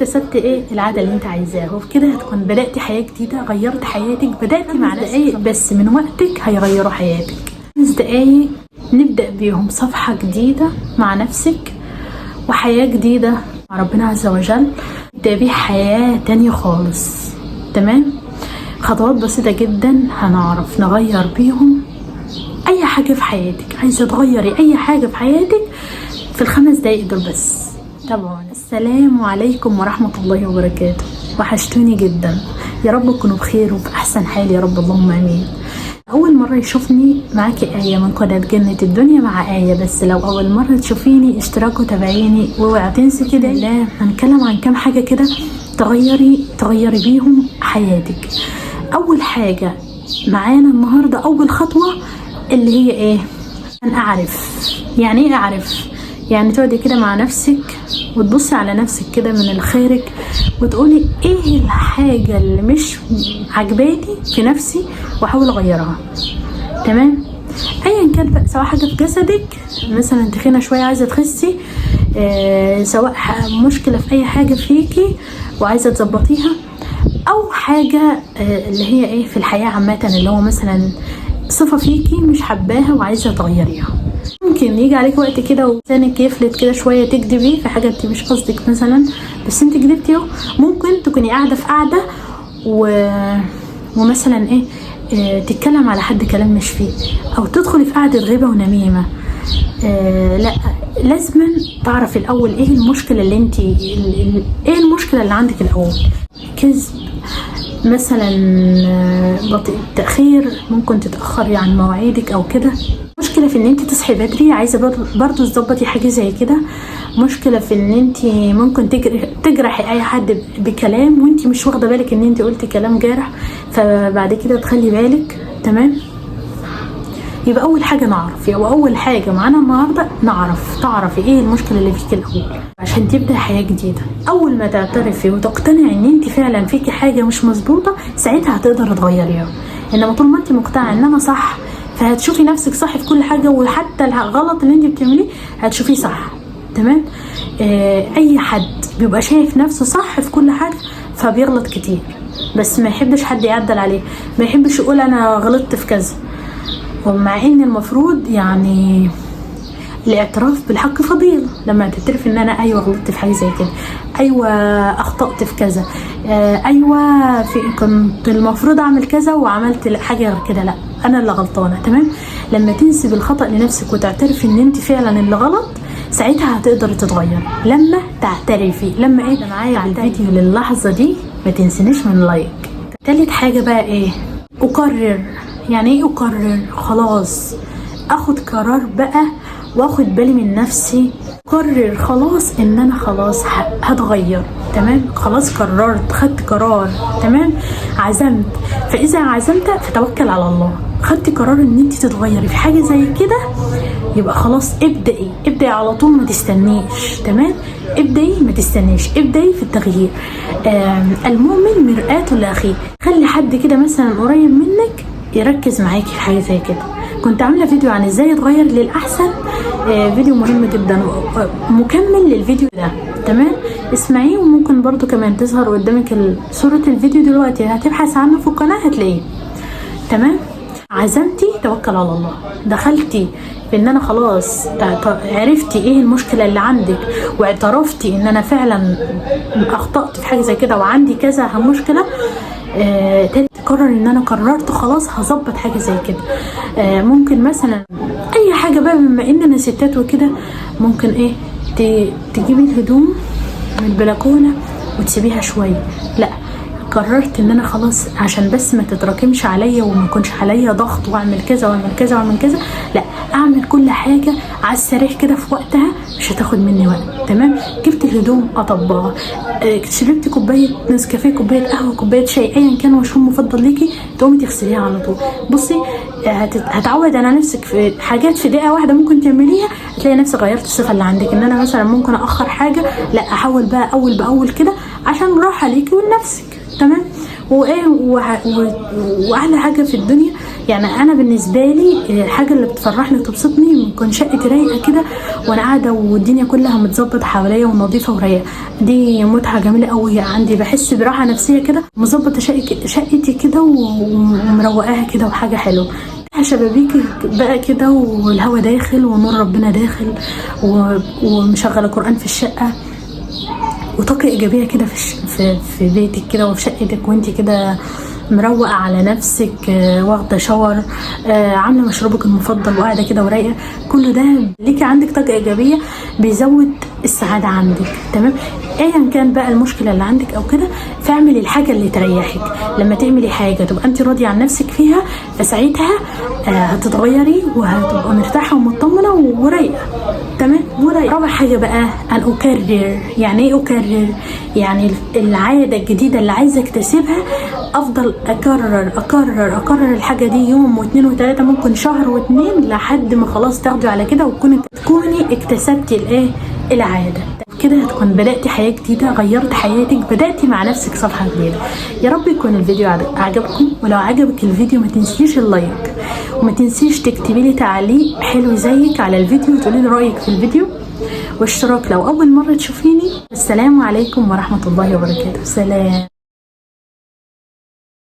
اكتسبت ايه العاده اللي انت عايزاها، وبكده هتكون بداتي حياه جديده، غيرت حياتك، بداتي مع دقايق بس من وقتك هيغيروا حياتك. 5 دقايق نبدا بيهم صفحه جديده مع نفسك وحياه جديده مع ربنا عز وجل، نبدا بيه حياه تانية خالص. تمام؟ خطوات بسيطه جدا هنعرف نغير بيهم اي حاجه في حياتك. عايزه تغيري اي حاجه في حياتك في ال5 دقايق دول بس. تابعونا. السلام عليكم ورحمه الله وبركاته. وحشتوني جدا، يا رب تكونوا بخير وفي احسن حال يا رب، اللهم امين. اول مره يشوفني معاكي ايه من قناه جنة الدنيا مع ايه، بس لو اول مره تشوفيني اشتراك وتابعيني، واوعي تنسي كده. لا، هنتكلم عن كام حاجه كده تغيري بيهم حياتك. اول حاجه معانا النهارده، اول خطوه اللي هي ايه؟ انا اعرف. يعني ايه اعرف؟ يعني تقعدي كده مع نفسك وتبصي على نفسك كده من الخارج وتقولي ايه الحاجه اللي مش عجباني في نفسي واحاول اغيرها. تمام؟ ايا كان بقى، سواء حاجه في جسدك مثلا تخينه شويه عايزه تخسي، سواء مشكله في اي حاجه فيكي وعايزه تظبطيها، او حاجه اللي هي ايه في الحياه عامه، اللي هو مثلا صفه فيكي مش حباها وعايزه تغيريها. ممكن يجي عليك وقت كده ولسانك يفلت كده شويه تكدبي في حاجه انت مش قصدك مثلا، بس انت كدبتي اهو. ممكن تكوني قاعده في قاعده ومثلا ايه تتكلم على حد كلام مش فيه، او تدخلي في قاعده غيبه ونميمه. لا، لازم تعرف الاول ايه المشكله اللي انت ايه المشكله اللي عندك الاول. كذب مثلا، بطيء التأخير، ممكن تتأخري عن مواعيدك او كده. مشكلة في ان انت تصحي بدري، عايزة برضو تظبطي حاجة زي كده. مشكلة في ان انت ممكن تجرحي اي حد بكلام وانت مش واخدة بالك ان انت قلتي كلام جارح، فبعد كده تخلي بالك. تمام؟ يبقى اول حاجه نعرف، يبقى اول حاجه معانا النهارده تعرفي ايه المشكله اللي فيك الاول عشان تبدا حياه جديده. اول ما تعترفي وتقتنعي ان انت فعلا فيكي حاجه مش مظبوطه، ساعتها هتقدر تغيريها. انما طول ما انت مقتنعه ان انا صح، فهتشوفي نفسك صح في كل حاجه، وحتى الغلط اللي انت بتعمليه هتشوفيه صح. تمام؟ اي حد بيبقى شايف نفسه صح في كل حاجه فبيغلط كتير، بس ما يحبش حد يعدل عليه، ما يحبش يقول انا غلطت في كذا. ومع ان المفروض يعني الاعتراف بالحق فضيلة، لما تعترف ان انا ايوه غلطت في حاجه زي كده، ايوه اخطأت في كذا، ايوه كنت المفروض اعمل كذا وعملت حاجه غير كده، لا انا اللي غلطانه. تمام؟ لما تنسب الخطأ لنفسك وتعترفي ان انت فعلا اللي غلط، ساعتها هتقدري تتغير. لما تعترفي، لما ايه معايا على الفيديو للحظه دي ما تنسنيش من لايك. تالت حاجه بقى ايه؟ اقرر. يعني ايه اقرر؟ خلاص اخد قرار بقى واخد بالي من نفسي. قرر خلاص ان انا خلاص هتغير. تمام؟ خلاص قررت، خدت قرار. تمام؟ عزمت. فاذا عزمت فتوكل على الله. خدت قرار ان انت تتغيري في حاجه زي كده، يبقى خلاص ابدأي على طول، ما تستنيش. تمام؟ ابدأي، ما تستنيش، ابدأي في التغيير. المؤمن مرآة لاخيه. خلي حد كده مثلا قريب منك يركز معاكي في حاجه زي كده. كنت عامله فيديو عن ازاي تغير للاحسن، فيديو مهم جدا مكمل للفيديو ده. تمام؟ اسمعيه، وممكن برضو كمان تظهر قدامك صوره الفيديو دلوقتي، هتبحث عنه في القناه هتلاقيه. تمام؟ عزمتي، توكل على الله. دخلتي في ان انا خلاص عرفتي ايه المشكله اللي عندك، واعترفتي ان انا فعلا اخطأت في حاجه زي كده وعندي كذا مشكله. تقرر ان انا قررت خلاص هظبط حاجه زي كده. ممكن مثلا اي حاجه بقى، بما اننا ستات وكده، ممكن ايه تجيبي الهدوم من البلكونه وتسيبيها شويه. لا، قررت ان انا خلاص عشان بس ما تتراكمش عليا وما يكونش عليا ضغط واعمل كذا واعمل كذا واعمل كذا، لا، اعمل كل حاجه على السريع كده في وقتها، مش هتاخد مني وقت. تمام؟ جبت الهدوم اطبقها، شربت كوبايه نسكافيه، كوبايه قهوه، كوبايه شاي، ايا كان مشروب مفضل ليكي، تقومي تغسليها على طول. بصي، هتعود على نفسك في حاجات في دقيقه واحده ممكن تعمليها، هتلاقي نفسك غيرت الصفه اللي عندك. ان انا مثلا ممكن اخر حاجه، لا، احاول بقى اول باول كده عشان راحه ليكي ولنفسك. تمام؟ وايه واحلى حاجه في الدنيا يعني انا بالنسبه لي الحاجه اللي بتفرحني وتبسطني بتكون شقتي رايقه كده وانا قاعده والدنيا كلها متظبط حواليا ونظيفه ورايقه. دي متعه جميله قوي عندي، بحس براحه نفسيه كده، مظبطه شقتي كده ومروقاها كده وحاجه حلوه. شبابيك بقى كده والهوا داخل ونور ربنا داخل ومشغله قرآن في الشقه وطاقه ايجابيه كده في بيتك كده وفي شقتك وانت كده مروقه على نفسك، واخده شاور، عامله مشروبك المفضل وقاعده كده ورايقه. كل ده ليكي عندك طاقه ايجابيه بيزود السعاده عندك. تمام. ايا كان بقى المشكله اللي عندك او كده، فاعملي الحاجه اللي تريحك. لما تعملي حاجه تبقى انت راضيه عن نفسك فيها فساعتها هتتغيري وهتبقى مرتاحه ومطمنه ورايقه. تمام. ورايقه. رابع حاجه بقى ان اكرر. يعني ايه اكرر؟ يعني العاده الجديده اللي عايزه اكتسبها افضل اكرر الحاجه دي يوم واثنين وثلاثه، ممكن شهر واثنين، لحد ما خلاص تاخدي على كده وتكوني اكتسبتي الايه العاده. كده هتكون بدأتي حياة جديدة، غيرت حياتك، بدأتي مع نفسك صفحة جديدة. يا رب يكون الفيديو عجبكم، ولو عجبك الفيديو ما تنسيش اللايك وما تنسيش تكتبي لي تعليق حلو زيك على الفيديو وتقولي لي رأيك في الفيديو، واشتراك لو أول مرة تشوفيني. السلام عليكم ورحمة الله وبركاته. سلام.